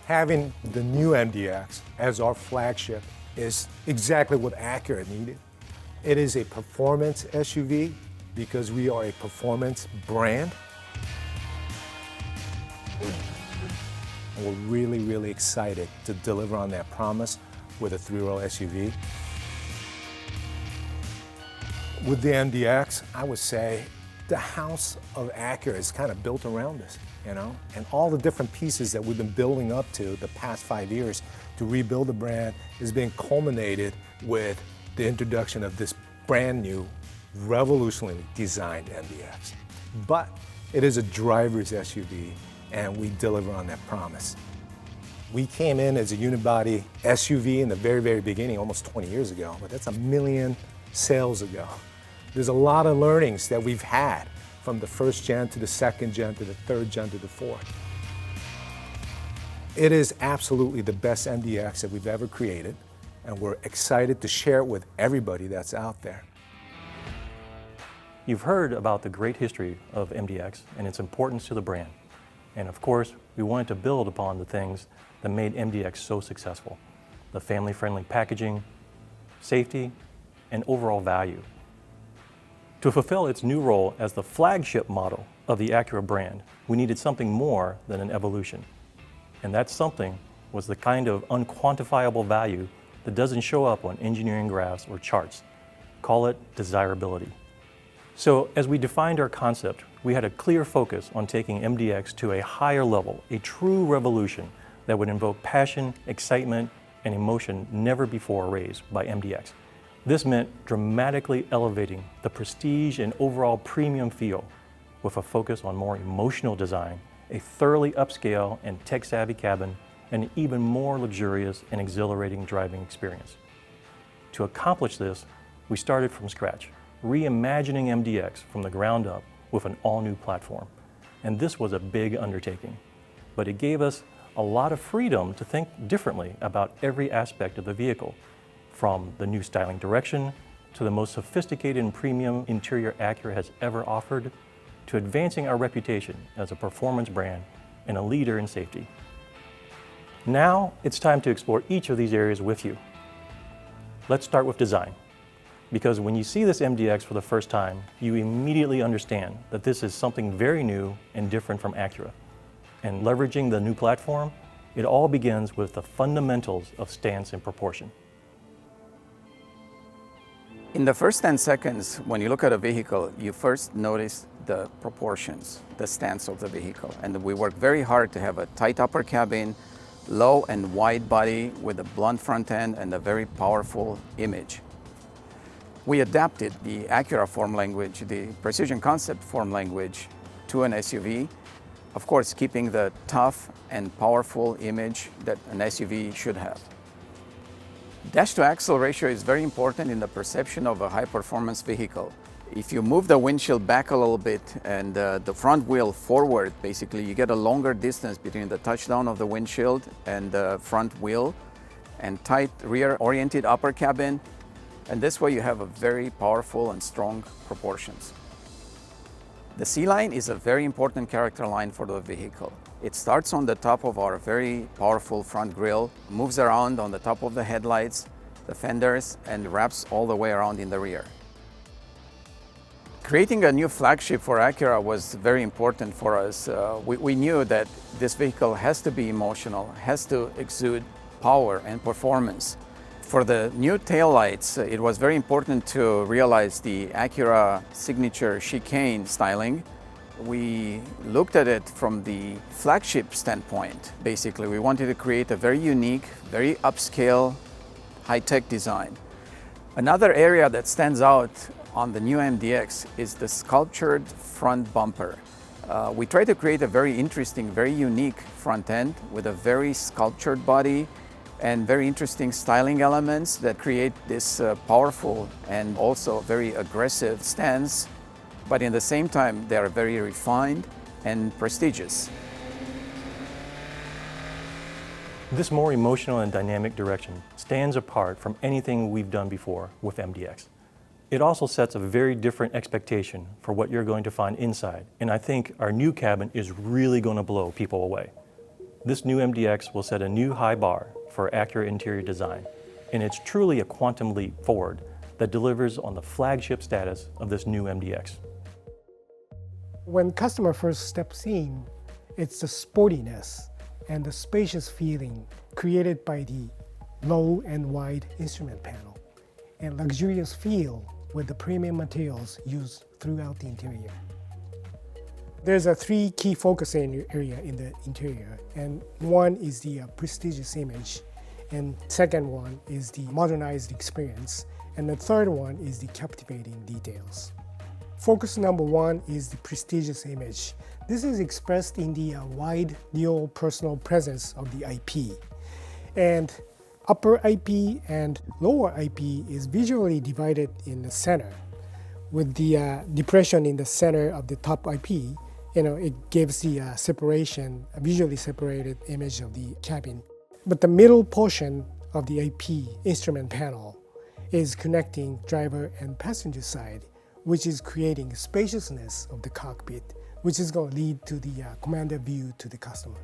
Having the new MDX as our flagship is exactly what Acura needed. It is a performance SUV because we are a performance brand. And we're really, really excited to deliver on that promise with a three-row SUV. With the MDX, I would say the house of Acura is kind of built around us, you know? And all the different pieces that we've been building up to the past 5 years to rebuild the brand is being culminated with the introduction of this brand new, revolutionarily designed MDX. But it is a driver's SUV, and we deliver on that promise. We came in as a unibody SUV in the very, very beginning, almost 20 years ago, but that's 1 million sales ago. There's a lot of learnings that we've had from the first gen to the second gen to the third gen to the fourth. It is absolutely the best MDX that we've ever created, and we're excited to share it with everybody that's out there. You've heard about the great history of MDX and its importance to the brand. And of course, we wanted to build upon the things that made MDX so successful: the family-friendly packaging, safety, and overall value. To fulfill its new role as the flagship model of the Acura brand, we needed something more than an evolution. And that something was the kind of unquantifiable value that doesn't show up on engineering graphs or charts. Call it desirability. So as we defined our concept, we had a clear focus on taking MDX to a higher level, a true revolution that would invoke passion, excitement, and emotion never before raised by MDX. This meant dramatically elevating the prestige and overall premium feel with a focus on more emotional design, a thoroughly upscale and tech-savvy cabin, and an even more luxurious and exhilarating driving experience. To accomplish this, we started from scratch, reimagining MDX from the ground up with an all-new platform. And this was a big undertaking, but it gave us a lot of freedom to think differently about every aspect of the vehicle, from the new styling direction to the most sophisticated and premium interior Acura has ever offered, to advancing our reputation as a performance brand and a leader in safety. Now it's time to explore each of these areas with you. Let's start with design, because when you see this MDX for the first time, you immediately understand that this is something very new and different from Acura. And leveraging the new platform, it all begins with the fundamentals of stance and proportion. In the first 10 seconds, when you look at a vehicle, you first notice the proportions, the stance of the vehicle. And we work very hard to have a tight upper cabin, low and wide body with a blunt front end and a very powerful image. We adapted the Acura form language, the precision concept form language, to an SUV. Of course, keeping the tough and powerful image that an SUV should have. Dash-to-axle ratio is very important in the perception of a high-performance vehicle. If you move the windshield back a little bit and the front wheel forward, basically you get a longer distance between the touchdown of the windshield and the front wheel, and tight rear-oriented upper cabin, and this way you have a very powerful and strong proportions. The C-line is a very important character line for the vehicle. It starts on the top of our very powerful front grille, moves around on the top of the headlights, the fenders, and wraps all the way around in the rear. Creating a new flagship for Acura was very important for us. We knew that this vehicle has to be emotional, has to exude power and performance. For the new taillights, it was very important to realize the Acura signature chicane styling. We looked at it from the flagship standpoint. Basically, we wanted to create a very unique, very upscale, high-tech design. Another area that stands out on the new MDX is the sculptured front bumper. We tried to create a very interesting, very unique front end with a very sculptured body and very interesting styling elements that create this powerful and also very aggressive stance, but in the same time they are very refined and prestigious. This more emotional and dynamic direction stands apart from anything we've done before with MDX. It also sets a very different expectation for what you're going to find inside, and I think our new cabin is really going to blow people away. This new MDX will set a new high bar for Acura interior design, and it's truly a quantum leap forward that delivers on the flagship status of this new MDX. When customer first steps in, it's the sportiness and the spacious feeling created by the low and wide instrument panel and luxurious feel with the premium materials used throughout the interior. There's three key focus area in the interior, and one is the prestigious image, and second one is the modernized experience, and the third one is the captivating details. Focus number one is the prestigious image. This is expressed in the wide dual personal presence of the IP. And upper IP and lower IP is visually divided in the center. With the depression in the center of the top IP, it gives the separation, a visually separated image of the cabin. But the middle portion of the IP instrument panel is connecting driver and passenger side, which is creating spaciousness of the cockpit, which is going to lead to the commander view to the customer.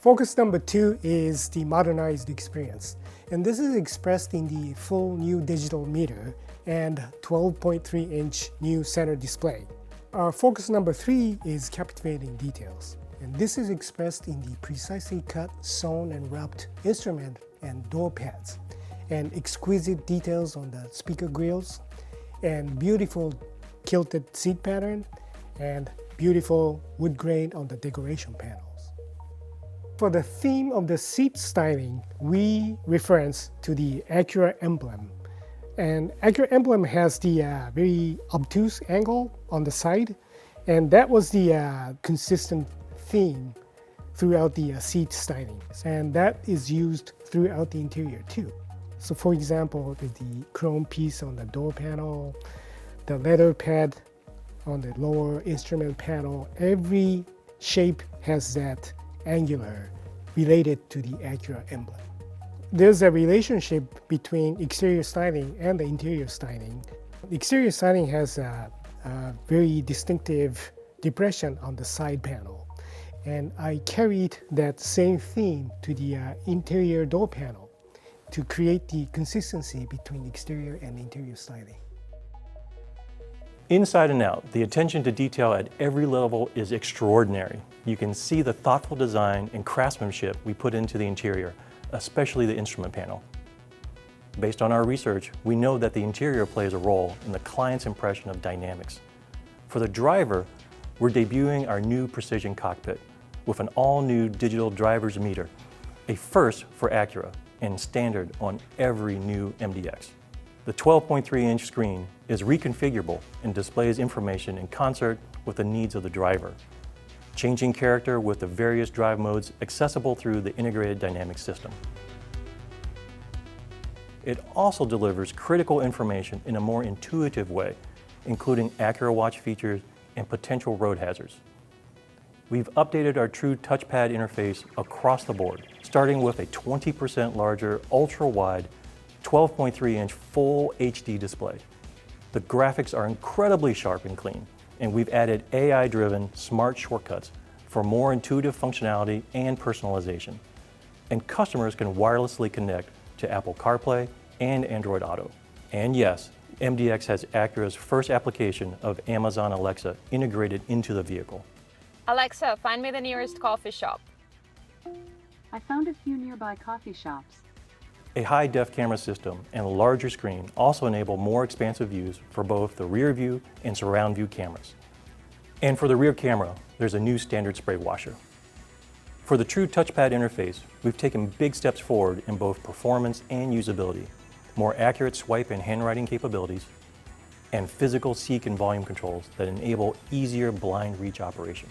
Focus number two is the modernized experience. And this is expressed in the full new digital meter and 12.3-inch new center display. Our focus number three is captivating details. And this is expressed in the precisely cut, sewn, and wrapped instrument and door pads, and exquisite details on the speaker grills, and beautiful kilted seat pattern, and beautiful wood grain on the decoration panels. For the theme of the seat styling, we reference to the Acura emblem. And Acura emblem has the very obtuse angle on the side, and that was the consistent theme throughout the seat styling. And that is used throughout the interior too. So for example, the chrome piece on the door panel, the leather pad on the lower instrument panel, every shape has that angular related to the Acura emblem. There's a relationship between exterior styling and the interior styling. Exterior styling has a very distinctive depression on the side panel. And I carried that same theme to the interior door panel to create the consistency between exterior and interior styling. Inside and out, the attention to detail at every level is extraordinary. You can see the thoughtful design and craftsmanship we put into the interior, especially the instrument panel. Based on our research, we know that the interior plays a role in the client's impression of dynamics. For the driver, we're debuting our new precision cockpit with an all-new digital driver's meter, a first for Acura and standard on every new MDX. The 12.3-inch screen is reconfigurable and displays information in concert with the needs of the driver, changing character with the various drive modes accessible through the integrated dynamic system. It also delivers critical information in a more intuitive way, including Acura Watch features and potential road hazards. We've updated our true touchpad interface across the board, starting with a 20% larger, ultra-wide, 12.3-inch full HD display. The graphics are incredibly sharp and clean, and we've added AI-driven smart shortcuts for more intuitive functionality and personalization. And customers can wirelessly connect to Apple CarPlay and Android Auto. And yes, MDX has Acura's first application of Amazon Alexa integrated into the vehicle. Alexa, find me the nearest coffee shop. I found a few nearby coffee shops. A high-def camera system and a larger screen also enable more expansive views for both the rear view and surround view cameras. And for the rear camera, there's a new standard spray washer. For the true touchpad interface, we've taken big steps forward in both performance and usability, more accurate swipe and handwriting capabilities, and physical seek and volume controls that enable easier blind reach operation.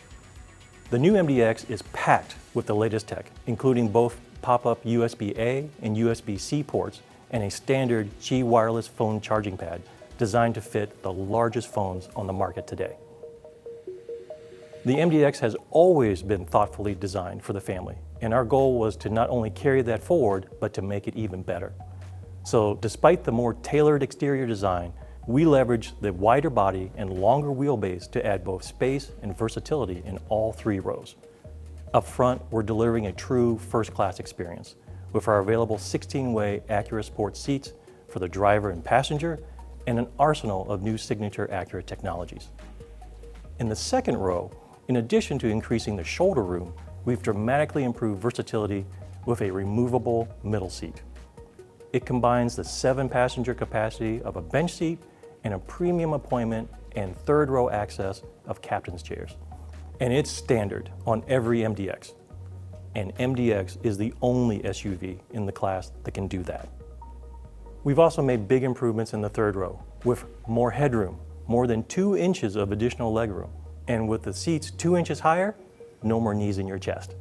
The new MDX is packed with the latest tech, including both pop-up USB-A and USB-C ports and a standard Qi wireless phone charging pad designed to fit the largest phones on the market today. The MDX has always been thoughtfully designed for the family, and our goal was to not only carry that forward, but to make it even better. So despite the more tailored exterior design, we leveraged the wider body and longer wheelbase to add both space and versatility in all three rows. Up front, we're delivering a true first-class experience with our available 16-way Acura Sport seats for the driver and passenger, and an arsenal of new signature Acura technologies. In the second row, in addition to increasing the shoulder room, we've dramatically improved versatility with a removable middle seat. It combines the 7-passenger capacity of a bench seat and a premium appointment and third row access of captain's chairs. And it's standard on every MDX. And MDX is the only SUV in the class that can do that. We've also made big improvements in the third row with more headroom, more than 2 inches of additional legroom. And with the seats 2 inches higher, no more knees in your chest.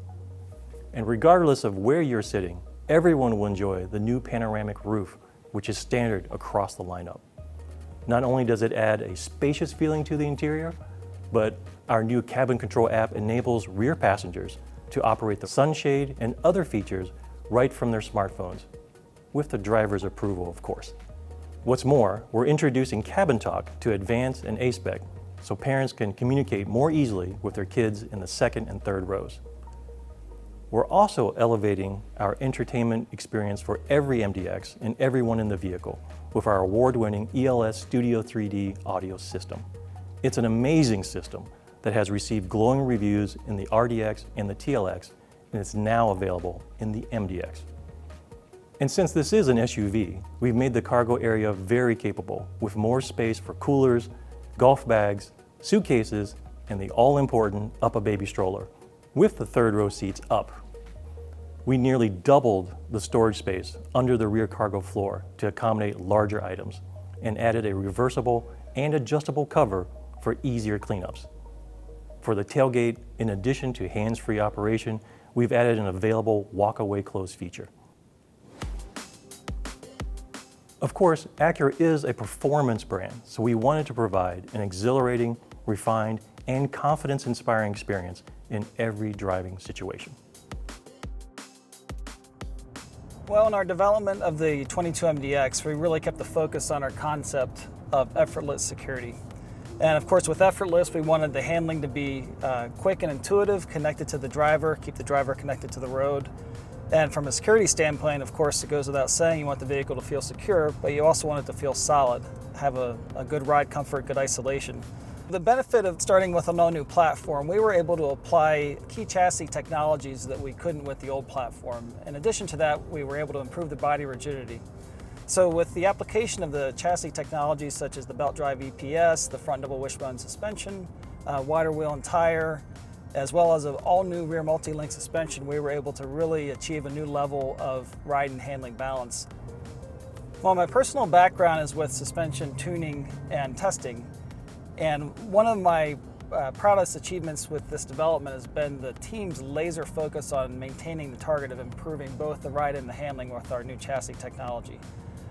And regardless of where you're sitting, everyone will enjoy the new panoramic roof, which is standard across the lineup. Not only does it add a spacious feeling to the interior, but our new cabin control app enables rear passengers to operate the sunshade and other features right from their smartphones, with the driver's approval, of course. What's more, we're introducing Cabin Talk to Advance and A-Spec, so parents can communicate more easily with their kids in the second and third rows. We're also elevating our entertainment experience for every MDX and everyone in the vehicle with our award-winning ELS Studio 3D audio system. It's an amazing system that has received glowing reviews in the RDX and the TLX, and it's now available in the MDX. And since this is an SUV, we've made the cargo area very capable with more space for coolers, golf bags, suitcases, and the all-important 𝗙𝗶𝗶𝗹 stroller, with the third row seats up. We nearly doubled the storage space under the rear cargo floor to accommodate larger items and added a reversible and adjustable cover for easier cleanups. For the tailgate, in addition to hands-free operation, we've added an available walk-away close feature. Of course, Acura is a performance brand, so we wanted to provide an exhilarating, refined, and confidence-inspiring experience in every driving situation. Well, in our development of the 22 MDX, we really kept the focus on our concept of effortless security. And of course, with effortless, we wanted the handling to be quick and intuitive, connected to the driver, keep the driver connected to the road. And from a security standpoint, of course, it goes without saying, you want the vehicle to feel secure, but you also want it to feel solid, have a good ride comfort, good isolation. The benefit of starting with an all-new platform, we were able to apply key chassis technologies that we couldn't with the old platform. In addition to that, we were able to improve the body rigidity. So with the application of the chassis technologies such as the belt drive EPS, the front double wishbone suspension, wider wheel and tire, as well as an all-new rear multi-link suspension, we were able to really achieve a new level of ride and handling balance. Well, my personal background is with suspension tuning and testing, and one of my proudest achievements with this development has been the team's laser focus on maintaining the target of improving both the ride and the handling with our new chassis technology.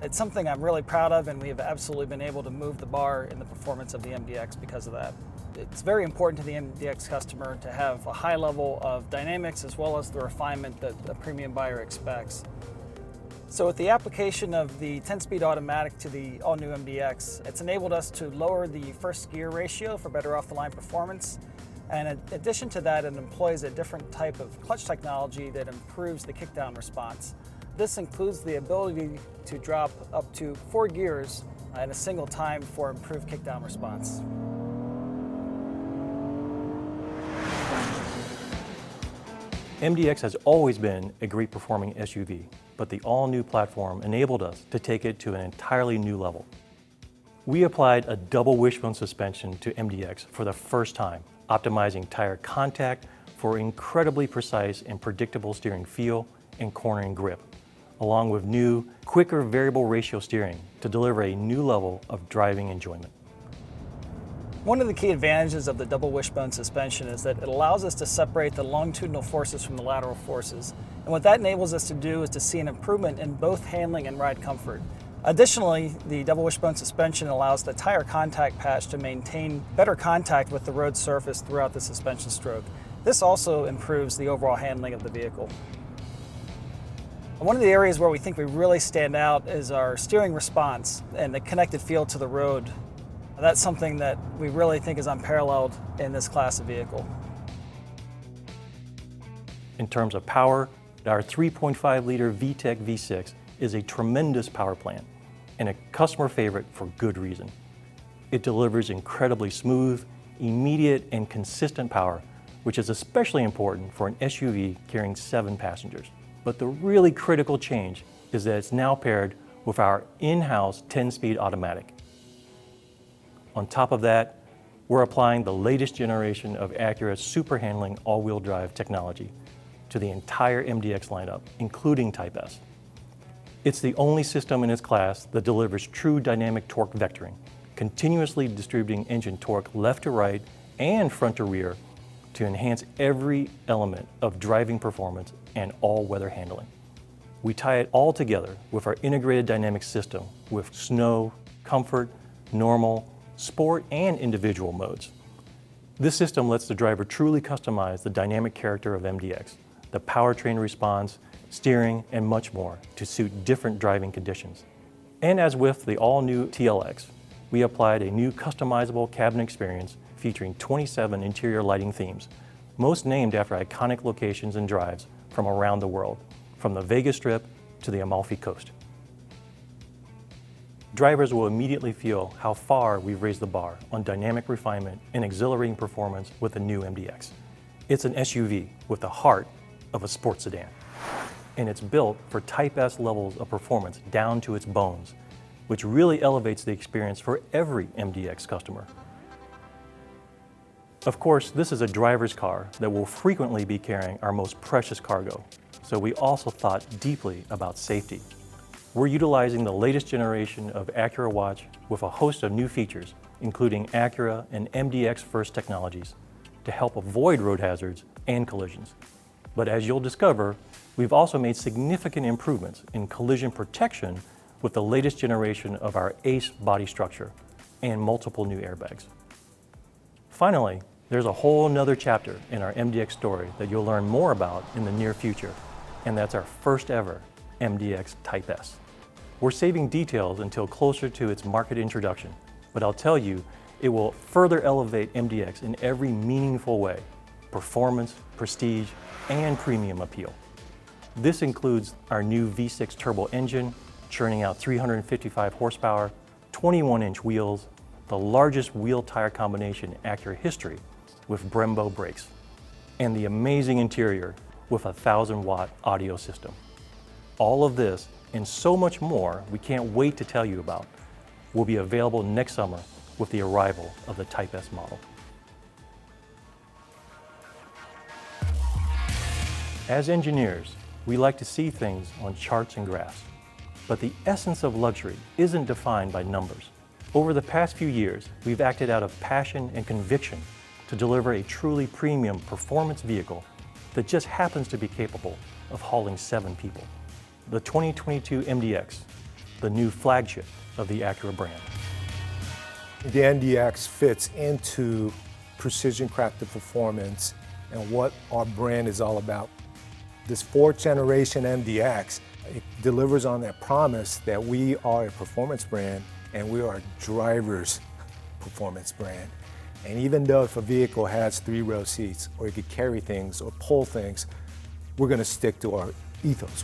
It's something I'm really proud of, and we have absolutely been able to move the bar in the performance of the MDX because of that. It's very important to the MDX customer to have a high level of dynamics as well as the refinement that a premium buyer expects. So with the application of the 10-speed automatic to the all-new MDX, it's enabled us to lower the first gear ratio for better off-the-line performance. And in addition to that, it employs a different type of clutch technology that improves the kickdown response. This includes the ability to drop up to 4 gears at a single time for improved kickdown response. MDX has always been a great performing SUV, but the all-new platform enabled us to take it to an entirely new level. We applied a double wishbone suspension to MDX for the first time, optimizing tire contact for incredibly precise and predictable steering feel and cornering grip, along with new, quicker variable ratio steering to deliver a new level of driving enjoyment. One of the key advantages of the double wishbone suspension is that it allows us to separate the longitudinal forces from the lateral forces. And what that enables us to do is to see an improvement in both handling and ride comfort. Additionally, the double wishbone suspension allows the tire contact patch to maintain better contact with the road surface throughout the suspension stroke. This also improves the overall handling of the vehicle. One of the areas where we think we really stand out is our steering response and the connected feel to the road. That's something that we really think is unparalleled in this class of vehicle. In terms of power, our 3.5-liter VTEC V6 is a tremendous power plant and a customer favorite for good reason. It delivers incredibly smooth, immediate, and consistent power, which is especially important for an SUV carrying 7 passengers. But the really critical change is that it's now paired with our in-house 10-speed automatic. On top of that, we're applying the latest generation of Acura's super handling all-wheel drive technology to the entire MDX lineup, including Type S. It's the only system in its class that delivers true dynamic torque vectoring, continuously distributing engine torque left to right and front to rear to enhance every element of driving performance and all-weather handling. We tie it all together with our integrated dynamic system with snow, comfort, normal, sport, and individual modes. This system lets the driver truly customize the dynamic character of MDX, the powertrain response, steering, and much more to suit different driving conditions. And as with the all-new TLX, we applied a new customizable cabin experience featuring 27 interior lighting themes, most named after iconic locations and drives from around the world, from the Vegas Strip to the Amalfi Coast. Drivers will immediately feel how far we've raised the bar on dynamic refinement and exhilarating performance with the new MDX. It's an SUV with the heart of a sports sedan, and it's built for Type S levels of performance down to its bones, which really elevates the experience for every MDX customer. Of course, this is a driver's car that will frequently be carrying our most precious cargo, so we also thought deeply about safety. We're utilizing the latest generation of Acura Watch with a host of new features, including Acura and MDX First technologies, to help avoid road hazards and collisions. But as you'll discover, we've also made significant improvements in collision protection with the latest generation of our ACE body structure and multiple new airbags. Finally, there's a whole nother chapter in our MDX story that you'll learn more about in the near future, and that's our first ever MDX Type S. We're saving details until closer to its market introduction, but I'll tell you, it will further elevate MDX in every meaningful way: performance, prestige, and premium appeal. This includes our new V6 turbo engine, churning out 355 horsepower, 21-inch wheels, the largest wheel-tire combination in Acura history with Brembo brakes, and the amazing interior with a 1,000-watt audio system. All of this and so much more we can't wait to tell you about will be available next summer with the arrival of the Type S model. As engineers, we like to see things on charts and graphs, but the essence of luxury isn't defined by numbers. Over the past few years, we've acted out of passion and conviction to deliver a truly premium performance vehicle that just happens to be capable of hauling 7 people. The 2022 MDX, the new flagship of the Acura brand. The MDX fits into precision crafted performance and what our brand is all about. This 4th generation MDX, it delivers on that promise that we are a performance brand and we are a driver's performance brand. And even though if a vehicle has 3-row seats or it could carry things or pull things, we're going to stick to our ethos.